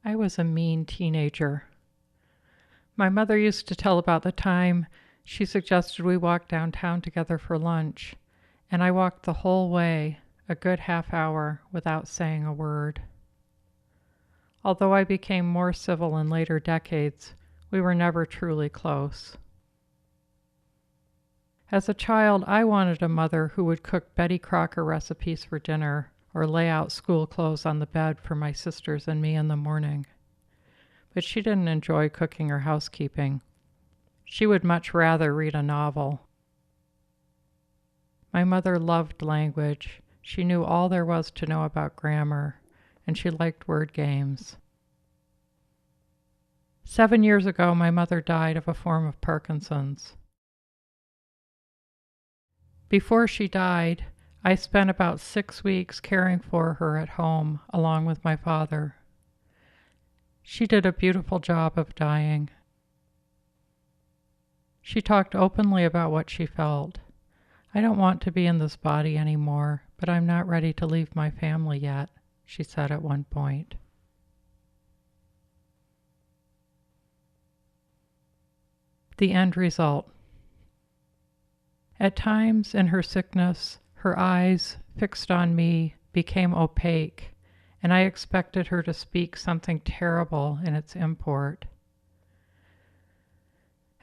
I was a mean teenager. My mother used to tell about the time she suggested we walk downtown together for lunch, and I walked the whole way, a good half hour, without saying a word. Although I became more civil in later decades, we were never truly close. As a child, I wanted a mother who would cook Betty Crocker recipes for dinner or lay out school clothes on the bed for my sisters and me in the morning. But she didn't enjoy cooking or housekeeping. She would much rather read a novel. My mother loved language. She knew all there was to know about grammar, and she liked word games. 7 years ago, my mother died of a form of Parkinson's. Before she died, I spent about 6 weeks caring for her at home, along with my father. She did a beautiful job of dying. She talked openly about what she felt. I don't want to be in this body anymore, but I'm not ready to leave my family yet, she said at one point. The end result. At times in her sickness, her eyes, fixed on me, became opaque, and I expected her to speak something terrible in its import.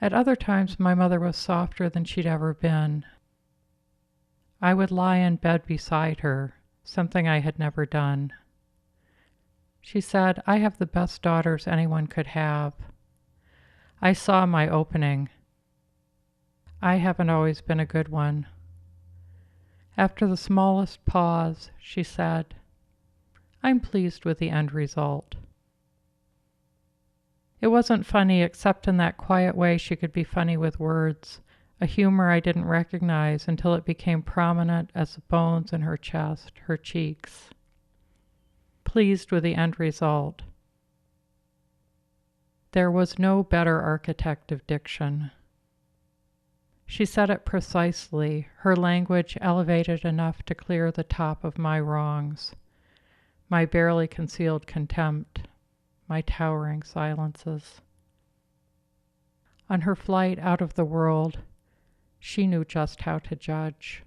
At other times, my mother was softer than she'd ever been. I would lie in bed beside her, something I had never done. She said, "I have the best daughters anyone could have." I saw my opening. I haven't always been a good one. After the smallest pause, she said, "I'm pleased with the end result." It wasn't funny except in that quiet way she could be funny with words, a humor I didn't recognize until it became prominent as the bones in her chest, her cheeks. Pleased with the end result. There was no better architect of diction. She said it precisely, her language elevated enough to clear the top of my wrongs, my barely concealed contempt, my towering silences. On her flight out of the world, she knew just how to judge.